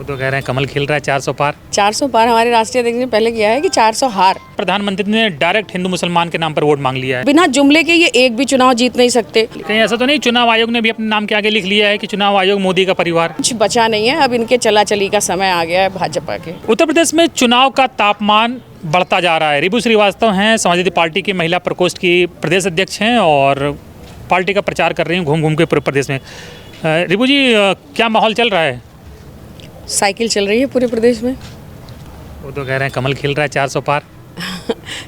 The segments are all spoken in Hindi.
वो तो कह रहे हैं कमल खिल रहा है 400 पार। 400 पार हमारे राष्ट्रीय अध्यक्ष ने पहले किया है कि 400 हार। प्रधानमंत्री ने डायरेक्ट हिंदू मुसलमान के नाम पर वोट मांग लिया है। बिना जुमले के ये एक भी चुनाव जीत नहीं सकते। कहीं ऐसा तो नहीं चुनाव आयोग ने भी अपने नाम के आगे लिख लिया है कि चुनाव आयोग मोदी का परिवार? कुछ बचा नहीं है, अब इनके चला चली का समय आ गया है भाजपा के। उत्तर प्रदेश में चुनाव का तापमान बढ़ता जा रहा है। रिबू श्रीवास्तव हैं, समाजवादी पार्टी की महिला प्रकोष्ठ की प्रदेश अध्यक्ष हैं और पार्टी का प्रचार कर रही हैं घूम घूम के पूरे प्रदेश में। रिबू जी, क्या माहौल चल रहा है? साइकिल चल रही है पूरे प्रदेश में। वो तो कह रहे हैं कमल खिल रहा है 400 पार।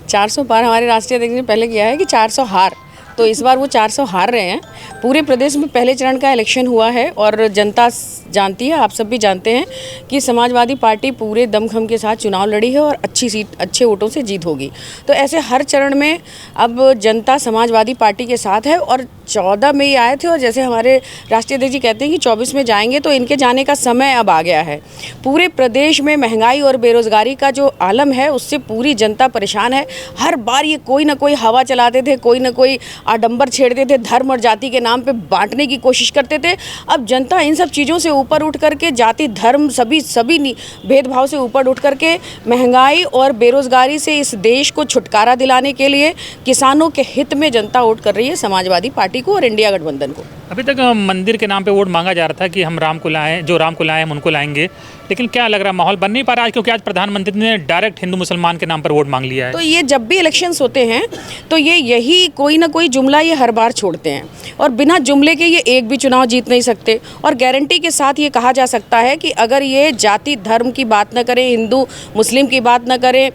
400 पार हमारे राष्ट्रीय अध्यक्ष ने पहले किया है कि 400 हार, तो इस बार वो 400 हार रहे हैं। पूरे प्रदेश में पहले चरण का इलेक्शन हुआ है और जनता जानती है, आप सब भी जानते हैं कि समाजवादी पार्टी पूरे दमखम के साथ चुनाव लड़ी है और अच्छी सीट, अच्छे वोटों से जीत होगी। तो ऐसे हर चरण में अब जनता समाजवादी पार्टी के साथ है और 14 में ये आए थे और जैसे हमारे राष्ट्रीय अध्यक्ष जी कहते हैं कि 24 में जाएंगे, तो इनके जाने का समय अब आ गया है। पूरे प्रदेश में महंगाई और बेरोजगारी का जो आलम है उससे पूरी जनता परेशान है। हर बार ये कोई ना कोई हवा चलाते थे, कोई ना कोई आडंबर छेड़ते थे, धर्म और जाति के नाम पे बांटने की कोशिश करते थे। अब जनता इन सब चीज़ों से ऊपर उठ करके, जाति धर्म सभी भेदभाव से ऊपर उठ करके महंगाई और बेरोजगारी से इस देश को छुटकारा दिलाने के लिए किसानों के हित में जनता वोट कर रही है समाजवादी पार्टी को और इंडिया गठबंधन को। अभी तक मंदिर के नाम पे वोट मांगा जा रहा था कि हम राम को लाएं, जो राम को लाएं हम उनको लाएंगे, लेकिन क्या लग रहा है माहौल बन नहीं पा रहा आज, क्योंकि आज प्रधानमंत्री ने डायरेक्ट हिंदू मुसलमान के नाम पर वोट मांग लिया है। तो ये जब भी इलेक्शंस होते हैं तो यही कोई ना कोई जुमला ये हर बार छोड़ते हैं और बिना जुमले के ये एक भी चुनाव जीत नहीं सकते। और गारंटी के साथ ये कहा जा सकता है कि अगर ये जाति धर्म की बात न करें, हिंदू मुस्लिम की बात न करें,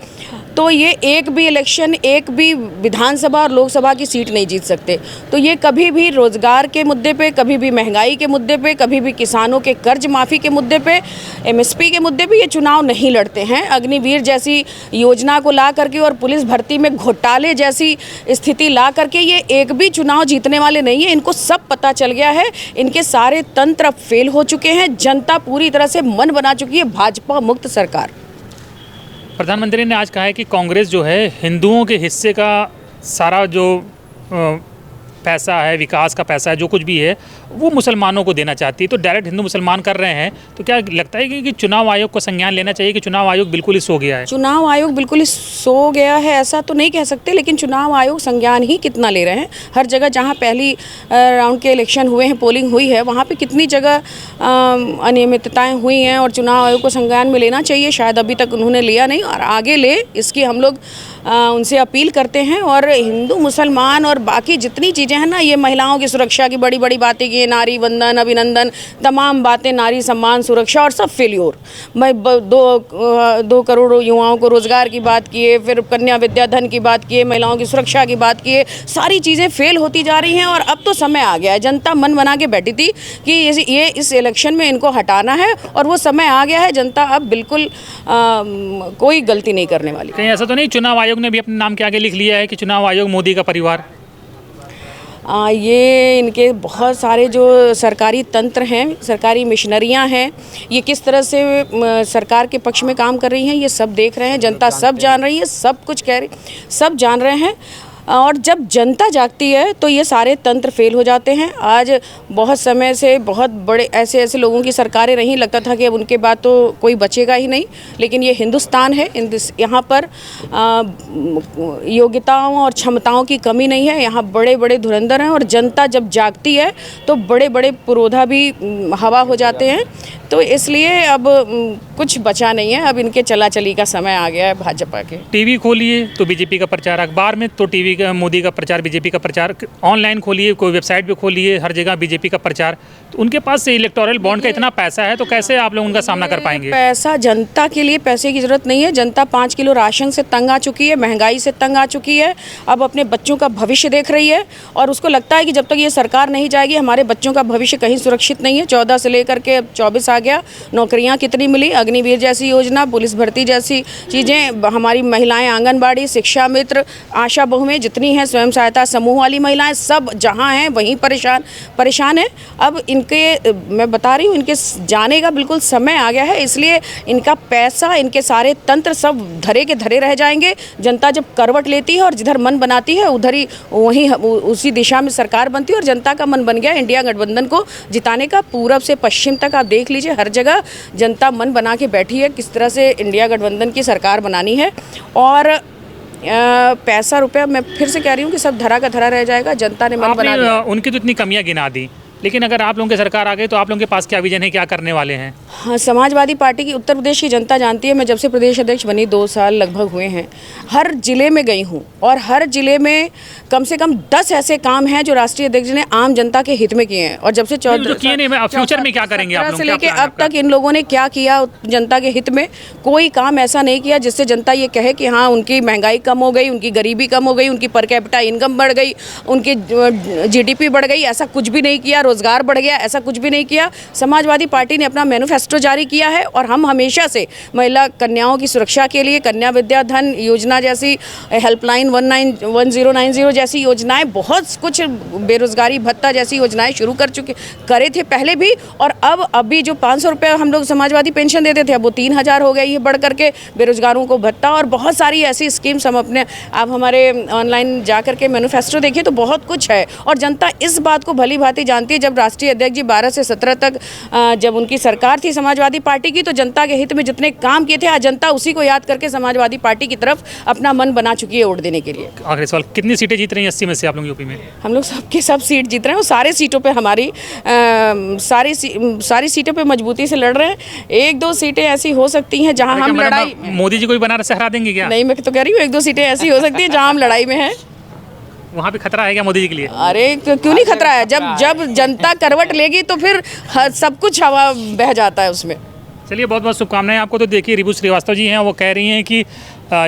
तो ये एक भी इलेक्शन, एक भी विधानसभा और लोकसभा की सीट नहीं जीत सकते। तो ये कभी भी रोजगार के मुद्दे पे, कभी भी महंगाई के मुद्दे पे, कभी भी किसानों के कर्ज माफ़ी के मुद्दे पे, एमएसपी के मुद्दे पे ये चुनाव नहीं लड़ते हैं। अग्निवीर जैसी योजना को ला करके और पुलिस भर्ती में घोटाले जैसी स्थिति ला करके ये एक भी चुनाव जीतने वाले नहीं है। इनको सब पता चल गया है, इनके सारे तंत्र फेल हो चुके हैं। जनता पूरी तरह से मन बना चुकी है भाजपा मुक्त सरकार। प्रधानमंत्री ने आज कहा है कि कांग्रेस जो है हिंदुओं के हिस्से का सारा जो पैसा है, विकास का पैसा है, जो कुछ भी है वो मुसलमानों को देना चाहती है। तो डायरेक्ट हिंदू मुसलमान कर रहे हैं, तो क्या लगता है कि चुनाव आयोग को संज्ञान लेना चाहिए कि चुनाव आयोग बिल्कुल ही सो गया है? चुनाव आयोग बिल्कुल ही सो गया है ऐसा तो नहीं कह सकते, लेकिन चुनाव आयोग संज्ञान ही कितना ले रहे हैं। हर जगह जहां पहली राउंड के इलेक्शन हुए हैं, पोलिंग हुई है, वहाँ पर कितनी जगह अनियमितताएँ हुई हैं और चुनाव आयोग को संज्ञान में लेना चाहिए। शायद अभी तक उन्होंने लिया नहीं और आगे ले, इसकी हम लोग उनसे अपील करते हैं। और हिंदू मुसलमान और बाकी जितनी चीज़ें हैं ना, ये महिलाओं की सुरक्षा की बड़ी बड़ी बातें की, नारी वंदन, अभिनंदन, तमाम बातें, नारी सम्मान, सुरक्षा और सब फेल्योर। मैं 2 करोड़ युवाओं को रोज़गार की बात किए, फिर कन्या विद्याधन की बात किए, महिलाओं की सुरक्षा की बात किए, सारी चीज़ें फेल होती जा रही हैं। और अब तो समय आ गया है, जनता मन बना के बैठी थी कि ये इस इलेक्शन में इनको हटाना है और वो समय आ गया है। जनता अब बिल्कुल कोई गलती नहीं करने वाली। कहीं ऐसा तो नहीं चुनाव आयोग ने भी अपने नाम के आगे लिख लिया है कि चुनाव आयोग मोदी का परिवार? ये इनके बहुत सारे जो सरकारी तंत्र हैं, सरकारी मिशनरियां हैं, ये किस तरह से सरकार के पक्ष में काम कर रही हैं, ये सब देख रहे हैं। जनता सब जान रही है, सब कुछ कह रही, सब जान रहे हैं। और जब जनता जागती है तो ये सारे तंत्र फेल हो जाते हैं। आज बहुत समय से बहुत बड़े ऐसे लोगों की सरकारें रहीं, लगता था कि अब उनके बाद तो कोई बचेगा ही नहीं, लेकिन ये हिंदुस्तान है, यहाँ पर योग्यताओं और क्षमताओं की कमी नहीं है। यहाँ बड़े बड़े धुरंधर हैं और जनता जब जागती है तो बड़े बड़े पुरोधा भी हवा हो जाते हैं। तो इसलिए अब कुछ बचा नहीं है, अब इनके चला चली का समय आ गया है भाजपा के। टीवी खोलिए तो बीजेपी का प्रचार, अखबार में तो टीवी का मोदी का प्रचार, बीजेपी का प्रचार, ऑनलाइन खोलिए, कोई वेबसाइट पे खोलिए, हर जगह बीजेपी का प्रचार। तो उनके पास से इलेक्टोरल बॉन्ड का इतना पैसा है, तो कैसे आप लोग उनका सामना कर पाएंगे? पैसा, जनता के लिए पैसे की जरूरत नहीं है। जनता 5 किलो राशन से तंग आ चुकी है, महंगाई से तंग आ चुकी है। अब अपने बच्चों का भविष्य देख रही है और उसको लगता है कि जब तक ये सरकार नहीं जाएगी हमारे बच्चों का भविष्य कहीं सुरक्षित नहीं है। 14 से लेकर के अब 24 आ गया, नौकरियां कितनी मिली, अग्निवीर जैसी योजना, पुलिस भर्ती जैसी चीज़ें, हमारी महिलाएं आंगनबाड़ी, शिक्षा मित्र, आशा बहुएं जितनी हैं, स्वयं सहायता समूह वाली महिलाएं, सब जहां हैं वहीं परेशान है। अब इनके मैं बता रही हूँ, इनके जाने का बिल्कुल समय आ गया है। इसलिए इनका पैसा, इनके सारे तंत्र सब धरे के धरे रह जाएंगे। जनता जब करवट लेती है और जिधर मन बनाती है उधर ही वहीं उसी दिशा में सरकार बनती है। और जनता का मन बन गया इंडिया गठबंधन को जिताने का। पूरब से पश्चिम तक आप देख लीजिए, हर जगह जनता मन बना के बैठी है किस तरह से इंडिया गठबंधन की सरकार बनानी है। और पैसा रुपया, मैं फिर से कह रही हूँ कि सब धरा का धरा रह जाएगा। जनता ने मन बना लिया। उनकी तो इतनी कमियां गिना दी, लेकिन अगर आप लोगों की सरकार आ गई तो आप लोगों के पास क्या विजन है, क्या करने वाले हैं? हाँ, समाजवादी पार्टी की उत्तर प्रदेश की जनता जानती है। मैं जब से प्रदेश अध्यक्ष बनी 2 साल लगभग हुए हैं, हर जिले में गई हूँ और हर जिले में कम से कम 10 ऐसे काम हैं जो राष्ट्रीय अध्यक्ष ने आम जनता के हित में किए हैं। और जब से फ्यूचर में क्या करेंगे आप लोग? से लेके अब तक इन लोगों ने क्या किया जनता के हित में? कोई काम ऐसा नहीं किया जिससे जनता ये कहे कि हाँ, उनकी महंगाई कम हो गई, उनकी गरीबी कम हो गई, उनकी पर कैपिटा इनकम बढ़ गई, उनकी GDP बढ़ गई। ऐसा कुछ भी नहीं किया। रोजगार बढ़ गया, ऐसा कुछ भी नहीं किया। समाजवादी पार्टी ने अपना मैनिफेस्टो जारी किया है और हम हमेशा से महिला कन्याओं की सुरक्षा के लिए कन्या विद्याधन योजना जैसी, हेल्पलाइन 1090 जैसी योजनाएं, बहुत कुछ, बेरोजगारी भत्ता जैसी योजनाएं शुरू करे थे पहले भी। और अब अभी जो 500 रुपये हम लोग समाजवादी पेंशन देते थे, अब वो 3000 हो गई है बढ़ करके। बेरोजगारों को भत्ता और बहुत सारी ऐसी स्कीम्स हम अपने, आप हमारे ऑनलाइन जा करके मैनिफेस्टो देखिए तो बहुत कुछ है। और जनता इस बात को भली भांति जानती है। जब राष्ट्रीय अध्यक्ष जी 12 से 17 तक जब उनकी सरकार थी समाजवादी पार्टी की, तो जनता के हित में जितने काम किए थे, आज जनता उसी को याद करके समाजवादी पार्टी की तरफ अपना मन बना चुकी है वोट देने के लिए। आखिरी सवाल, कितनी सीटें जीत रही हैं 80 में से आप लोग यूपी में? हम लोग सबके सब सीट जीत रहे हैं और सारे सीटों पे हमारी सारी सीटों पे मजबूती से लड़ रहे हैं। 1-2 सीटें ऐसी हो सकती हैं जहां हम लड़ाई, मोदी जी को भी बनारस से हरा देंगे क्या? नहीं, मैं तो कह रही हूँ 1-2 सीटें ऐसी हो सकती हैं जहां हम लड़ाई में हैं। वहाँ पे खतरा है क्या मोदी जी के लिए? अरे क्यों नहीं खतरा है? जब जनता करवट लेगी तो फिर सब कुछ हवा बह जाता है उसमें। चलिए, बहुत बहुत शुभकामनाएं आपको। तो देखिए, रिबू श्रीवास्तव जी हैं, वो कह रही हैं कि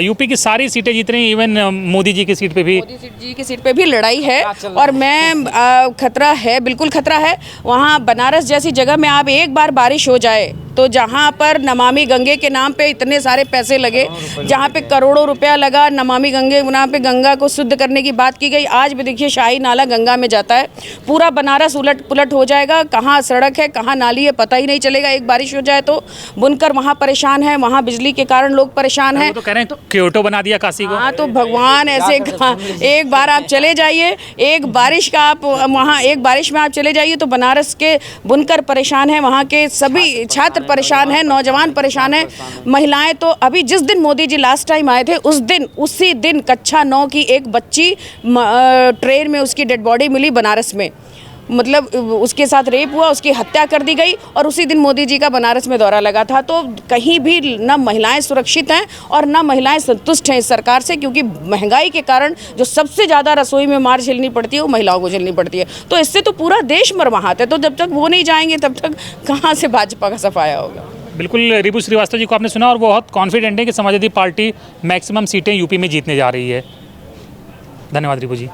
यूपी की सारी सीटें जीत रही हैं, इवन मोदी जी की सीट पे भी, मोदी जी की सीट पे भी लड़ाई है। और मैं खतरा है, बिल्कुल खतरा है। वहाँ बनारस जैसी जगह में आप एक बार बारिश हो जाए तो जहाँ पर नमामि गंगे के नाम पे इतने सारे पैसे लगे, जहाँ पे करोड़ों रुपया लगा नमामि गंगे, वहाँ पे गंगा को शुद्ध करने की बात की गई, आज भी देखिए शाही नाला गंगा में जाता है। पूरा बनारस उलट पुलट हो जाएगा। कहाँ सड़क है, कहाँ नाली है, पता ही नहीं चलेगा। एक बारिश हो जाए तो बुनकर वहाँ परेशान है, वहाँ बिजली के कारण लोग परेशान हैं। तो कह रहे हैं तो क्योटो बना दिया काशी को। हाँ, तो भगवान ऐसे एक बार आप चले जाइए, एक बारिश का आप वहाँ, एक बारिश में आप चले जाइए तो बनारस के बुनकर परेशान हैं, वहाँ के सभी छात्र परेशान हैं, नौजवान परेशान हैं, महिलाएं। तो अभी जिस दिन मोदी जी लास्ट टाइम आए थे उसी दिन कक्षा 9 की एक बच्ची ट्रेन में उसकी डेड बॉडी मिली बनारस में। मतलब उसके साथ रेप हुआ, उसकी हत्या कर दी गई और उसी दिन मोदी जी का बनारस में दौरा लगा था। तो कहीं भी न महिलाएं सुरक्षित हैं और न महिलाएं संतुष्ट हैं इस सरकार से, क्योंकि महंगाई के कारण जो सबसे ज़्यादा रसोई में मार झेलनी पड़ती है वो महिलाओं को झेलनी पड़ती है। तो इससे तो पूरा देश मरमाहत है। तो जब तक वो नहीं जाएंगे तब तक कहाँ से भाजपा का सफाया होगा। बिल्कुल, रिबू श्रीवास्तव जी को आपने सुना और वो बहुत कॉन्फिडेंट है कि समाजवादी पार्टी मैक्सिमम सीटें यूपी में जीतने जा रही है। धन्यवाद रिबू जी।